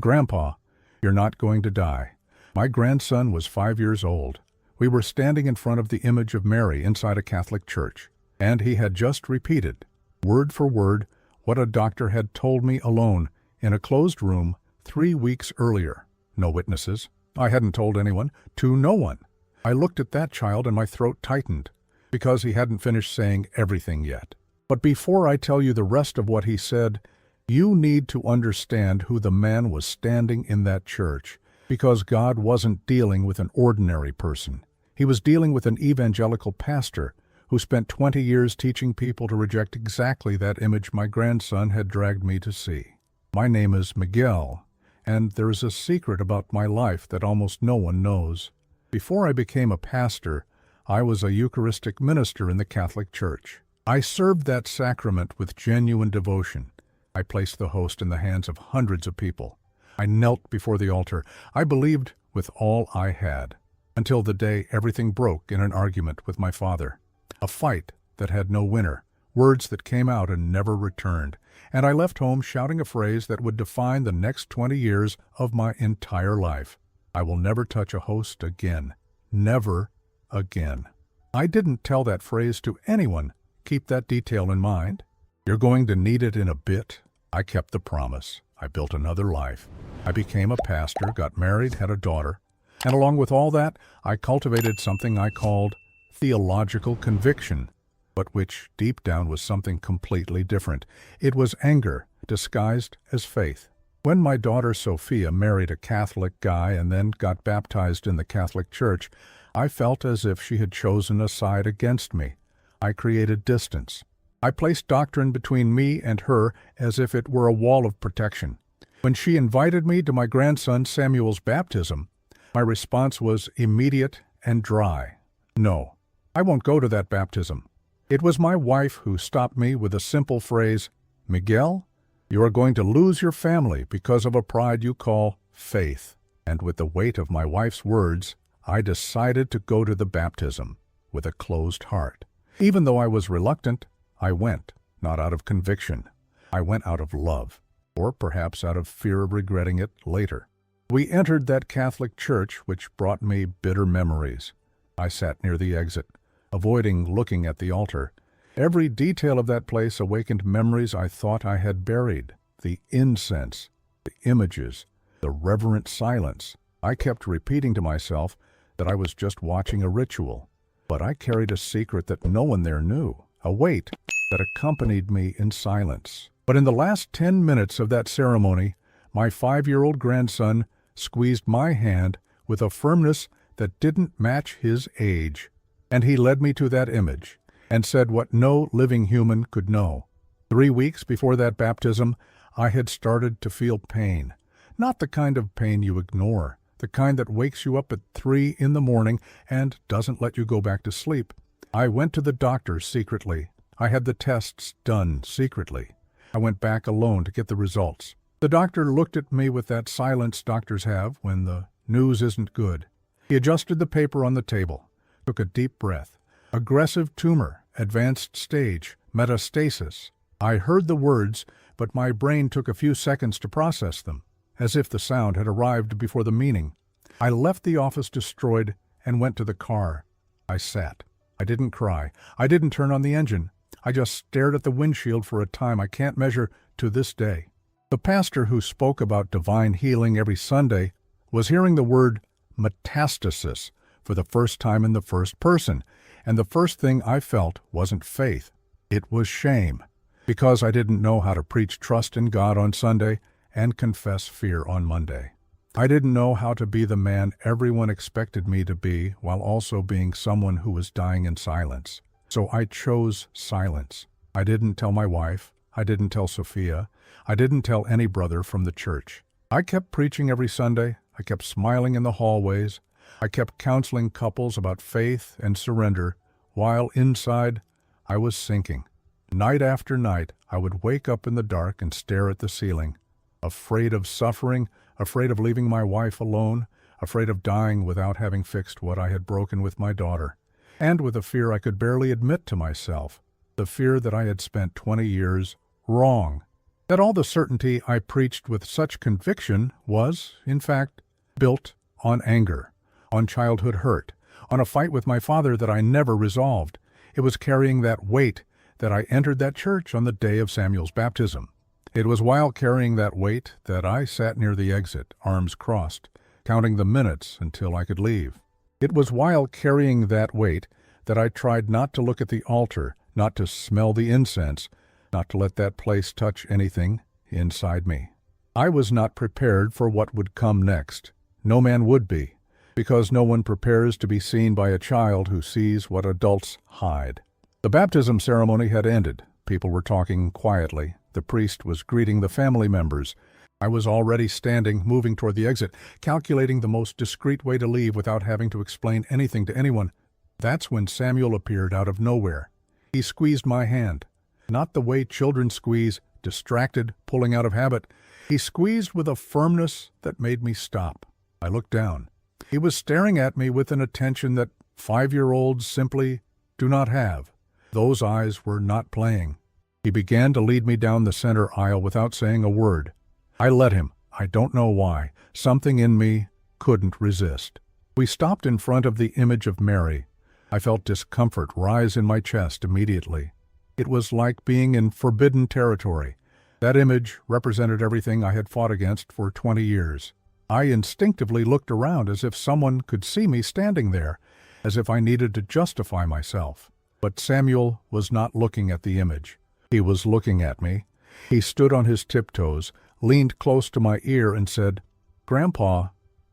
"Grandpa, you're not going to die." My grandson was 5 years old. We were standing in front of the image of Mary inside a Catholic church, and he had just repeated, word for word, what a doctor had told me alone in a closed room 3 weeks earlier. No witnesses. I hadn't told anyone, to no one. I looked at that child and my throat tightened, because he hadn't finished saying everything yet. But before I tell you the rest of what he said, you need to understand who the man was standing in that church, because God wasn't dealing with an ordinary person. He was dealing with an evangelical pastor who spent 20 years teaching people to reject exactly that image my grandson had dragged me to see. My name is Miguel, and there is a secret about my life that almost no one knows. Before I became a pastor, I was a Eucharistic minister in the Catholic Church. I served that sacrament with genuine devotion. I placed the host in the hands of hundreds of people. I knelt before the altar. I believed with all I had, until the day everything broke in an argument with my father. A fight that had no winner, words that came out and never returned, and I left home shouting a phrase that would define the next 20 years of my entire life. I will never touch a host again. Never again. I didn't tell that phrase to anyone. Keep that detail in mind. You're going to need it in a bit. I kept the promise. I built another life. I became a pastor, got married, had a daughter, and along with all that, I cultivated something I called theological conviction, but which deep down was something completely different. It was anger disguised as faith. When my daughter Sophia married a Catholic guy and then got baptized in the Catholic Church, I felt as if she had chosen a side against me. I created distance. I placed doctrine between me and her as if it were a wall of protection. When she invited me to my grandson Samuel's baptism, my response was immediate and dry. No, I won't go to that baptism. It was my wife who stopped me with a simple phrase, "Miguel, you are going to lose your family because of a pride you call faith." And with the weight of my wife's words, I decided to go to the baptism with a closed heart. Even though I was reluctant, I went, not out of conviction. I went out of love, or perhaps out of fear of regretting it later. We entered that Catholic church, which brought me bitter memories. I sat near the exit, avoiding looking at the altar. Every detail of that place awakened memories I thought I had buried. The incense, the images, the reverent silence. I kept repeating to myself that I was just watching a ritual. But I carried a secret that no one there knew, a weight that accompanied me in silence. But in the last 10 minutes of that ceremony, my 5-year-old grandson squeezed my hand with a firmness that didn't match his age. And he led me to that image and said what no living human could know. 3 weeks before that baptism, I had started to feel pain. Not the kind of pain you ignore, the kind that wakes you up at 3 in the morning and doesn't let you go back to sleep. I went to the doctor secretly. I had the tests done secretly. I went back alone to get the results. The doctor looked at me with that silence doctors have when the news isn't good. He adjusted the paper on the table, took a deep breath. Aggressive tumor, advanced stage, metastasis. I heard the words, but my brain took a few seconds to process them, as if the sound had arrived before the meaning. I left the office destroyed and went to the car. I sat. I didn't cry. I didn't turn on the engine. I just stared at the windshield for a time I can't measure to this day. The pastor who spoke about divine healing every Sunday was hearing the word metastasis for the first time in the first person, and the first thing I felt wasn't faith. It was shame, because I didn't know how to preach trust in God on Sunday and confess fear on Monday. I didn't know how to be the man everyone expected me to be while also being someone who was dying in silence. So I chose silence. I didn't tell my wife. I didn't tell Sophia. I didn't tell any brother from the church. I kept preaching every Sunday. I kept smiling in the hallways. I kept counseling couples about faith and surrender, while inside I was sinking. Night after night, I would wake up in the dark and stare at the ceiling, afraid of suffering, afraid of leaving my wife alone, afraid of dying without having fixed what I had broken with my daughter, and with a fear I could barely admit to myself, the fear that I had spent 20 years wrong. That all the certainty I preached with such conviction was, in fact, built on anger, on childhood hurt, on a fight with my father that I never resolved. It was carrying that weight that I entered that church on the day of Samuel's baptism. It was while carrying that weight that I sat near the exit, arms crossed, counting the minutes until I could leave. It was while carrying that weight that I tried not to look at the altar, not to smell the incense, not to let that place touch anything inside me. I was not prepared for what would come next. No man would be, because no one prepares to be seen by a child who sees what adults hide. The baptism ceremony had ended. People were talking quietly. The priest was greeting the family members. I was already standing, moving toward the exit, calculating the most discreet way to leave without having to explain anything to anyone. That's when Samuel appeared out of nowhere. He squeezed my hand. Not the way children squeeze, distracted, pulling out of habit. He squeezed with a firmness that made me stop. I looked down. He was staring at me with an attention that 5-year-olds simply do not have. Those eyes were not playing. He began to lead me down the center aisle without saying a word. I let him. I don't know why. Something in me couldn't resist. We stopped in front of the image of Mary. I felt discomfort rise in my chest immediately. It was like being in forbidden territory. That image represented everything I had fought against for 20 years. I instinctively looked around as if someone could see me standing there, as if I needed to justify myself. But Samuel was not looking at the image. He was looking at me. He stood on his tiptoes, leaned close to my ear and said, "Grandpa,"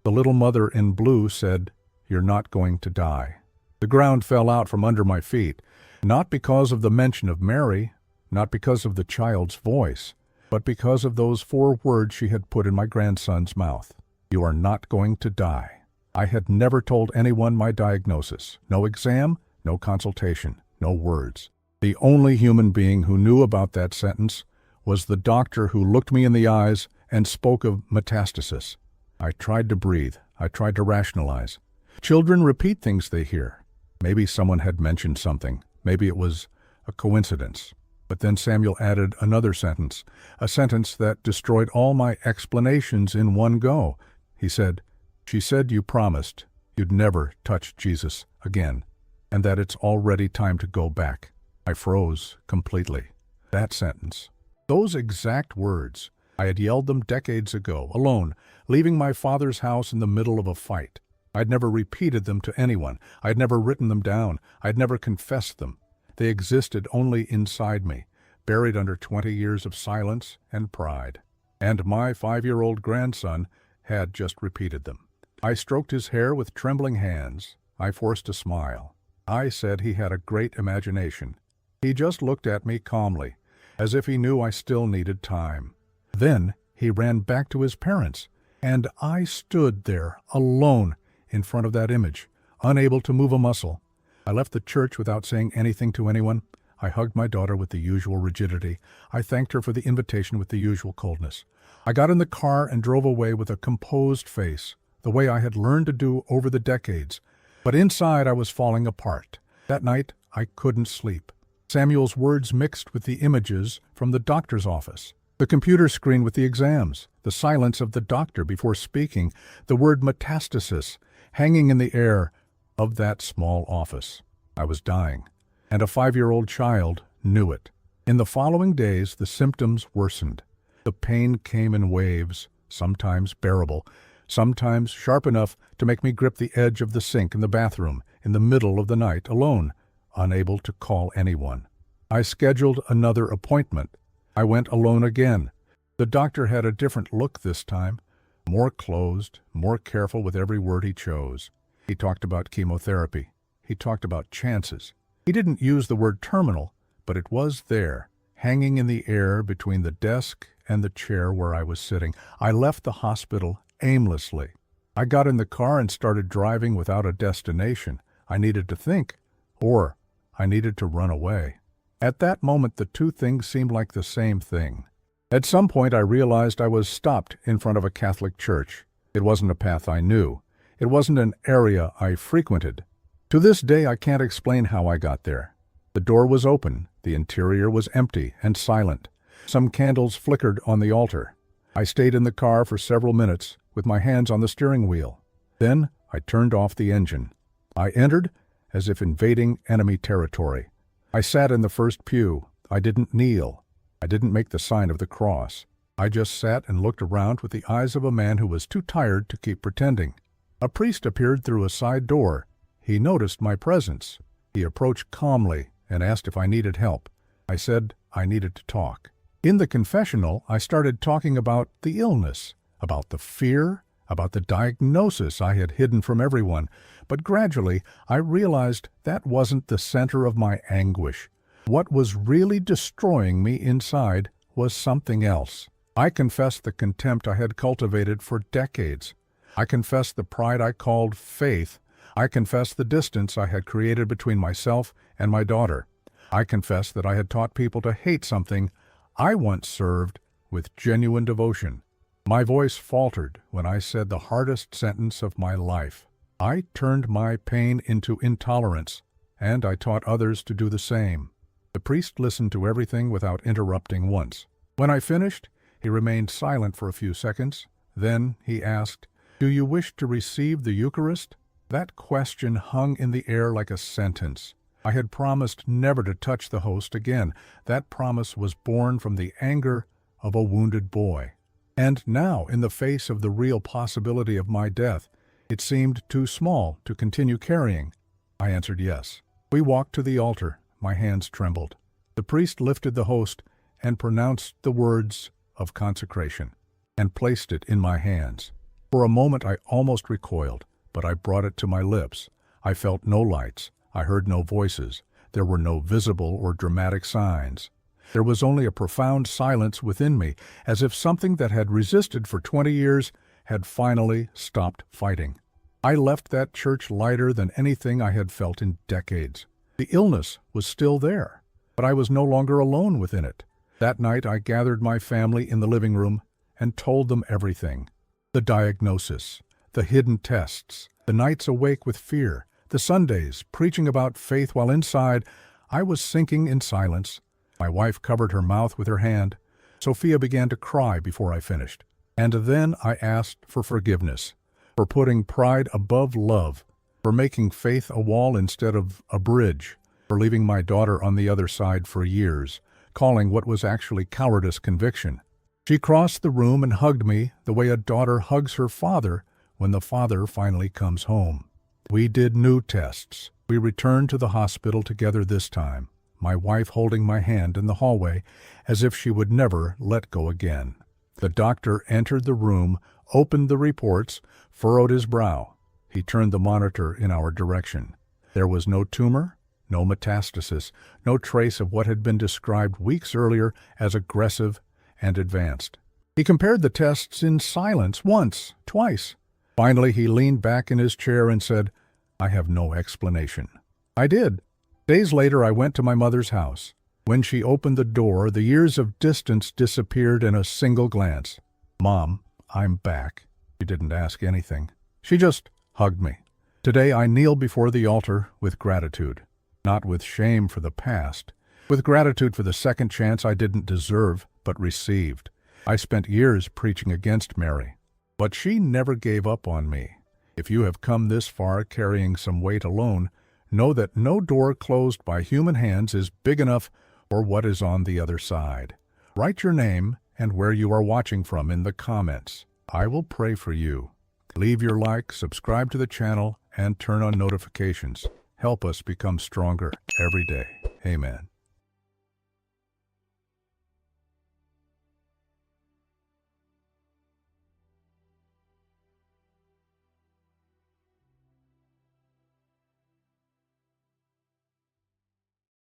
the little mother in blue said, "You're not going to die." The ground fell out from under my feet, not because of the mention of Mary, not because of the child's voice, but because of those 4 words she had put in my grandson's mouth. "You are not going to die." I had never told anyone my diagnosis. No exam, no consultation, no words. The only human being who knew about that sentence was the doctor who looked me in the eyes and spoke of metastasis. I tried to breathe. I tried to rationalize. Children repeat things they hear. Maybe someone had mentioned something. Maybe it was a coincidence. But then Samuel added another sentence, a sentence that destroyed all my explanations in one go. He said, "She said you promised you'd never touch Jesus again, and that it's already time to go back." I froze completely. That sentence, those exact words, I had yelled them decades ago, alone, leaving my father's house in the middle of a fight. I'd never repeated them to anyone. I'd never written them down. I'd never confessed them. They existed only inside me, buried under 20 years of silence and pride. And my 5-year-old grandson had just repeated them. I stroked his hair with trembling hands. I forced a smile. I said he had a great imagination. He just looked at me calmly, as if he knew I still needed time. Then he ran back to his parents, and I stood there alone in front of that image, unable to move a muscle. I left the church without saying anything to anyone. I hugged my daughter with the usual rigidity. I thanked her for the invitation with the usual coldness. I got in the car and drove away with a composed face, the way I had learned to do over the decades. But inside I was falling apart. That night I couldn't sleep. Samuel's words mixed with the images from the doctor's office, the computer screen with the exams, the silence of the doctor before speaking, the word metastasis hanging in the air of that small office. I was dying, and a 5-year-old child knew it. In the following days, the symptoms worsened. The pain came in waves, sometimes bearable, sometimes sharp enough to make me grip the edge of the sink in the bathroom in the middle of the night, alone, unable to call anyone. I scheduled another appointment. I went alone again. The doctor had a different look this time, more closed, more careful with every word he chose. He talked about chemotherapy. He talked about chances. He didn't use the word terminal, but it was there, hanging in the air between the desk and the chair where I was sitting. I left the hospital aimlessly. I got in the car and started driving without a destination. I needed to think, or I needed to run away. At that moment, the two things seemed like the same thing. At some point, I realized I was stopped in front of a Catholic church. It wasn't a path I knew. It wasn't an area I frequented. To this day, I can't explain how I got there. The door was open. The interior was empty and silent. Some candles flickered on the altar. I stayed in the car for several minutes with my hands on the steering wheel. Then I turned off the engine. I entered as if invading enemy territory. I sat in the first pew. I didn't kneel. I didn't make the sign of the cross. I just sat and looked around with the eyes of a man who was too tired to keep pretending. A priest appeared through a side door. He noticed my presence. He approached calmly and asked if I needed help. I said I needed to talk. In the confessional, I started talking about the illness, about the fear, about the diagnosis I had hidden from everyone. But gradually, I realized that wasn't the center of my anguish. What was really destroying me inside was something else. I confessed the contempt I had cultivated for decades. I confessed the pride I called faith. I confessed the distance I had created between myself and my daughter. I confessed that I had taught people to hate something I once served with genuine devotion. My voice faltered when I said the hardest sentence of my life. I turned my pain into intolerance, and I taught others to do the same. The priest listened to everything without interrupting once. When I finished, he remained silent for a few seconds. Then he asked, "Do you wish to receive the Eucharist?" That question hung in the air like a sentence. I had promised never to touch the host again. That promise was born from the anger of a wounded boy. And now, in the face of the real possibility of my death, it seemed too small to continue carrying. I answered yes. We walked to the altar. My hands trembled. The priest lifted the host and pronounced the words of consecration and placed it in my hands. For a moment I almost recoiled, but I brought it to my lips. I felt no lights. I heard no voices. There were no visible or dramatic signs. There was only a profound silence within me, as if something that had resisted for 20 years had finally stopped fighting. I left that church lighter than anything I had felt in decades. The illness was still there, but I was no longer alone within it. That night I gathered my family in the living room and told them everything. The diagnosis, the hidden tests, the nights awake with fear, the Sundays preaching about faith while inside I was sinking in silence. My wife covered her mouth with her hand. Sophia began to cry before I finished. And then I asked for forgiveness, for putting pride above love, for making faith a wall instead of a bridge, for leaving my daughter on the other side for years, calling what was actually cowardice conviction. She crossed the room and hugged me the way a daughter hugs her father when the father finally comes home. We did new tests. We returned to the hospital together this time, my wife holding my hand in the hallway as if she would never let go again. The doctor entered the room, opened the reports, furrowed his brow. He turned the monitor in our direction. There was no tumor, no metastasis, no trace of what had been described weeks earlier as aggressive and advanced. He compared the tests in silence once, twice. Finally, he leaned back in his chair and said, "I have no explanation." I did. Days later, I went to my mother's house. When she opened the door, the years of distance disappeared in a single glance. "Mom, I'm back." She didn't ask anything. She just hugged me. Today, I kneel before the altar with gratitude. Not with shame for the past, with gratitude for the second chance I didn't deserve, but received. I spent years preaching against Mary, but she never gave up on me. If you have come this far carrying some weight alone, know that no door closed by human hands is big enough for what is on the other side. Write your name and where you are watching from in the comments. I will pray for you. Leave your like, subscribe to the channel, and turn on notifications. Help us become stronger every day. Amen.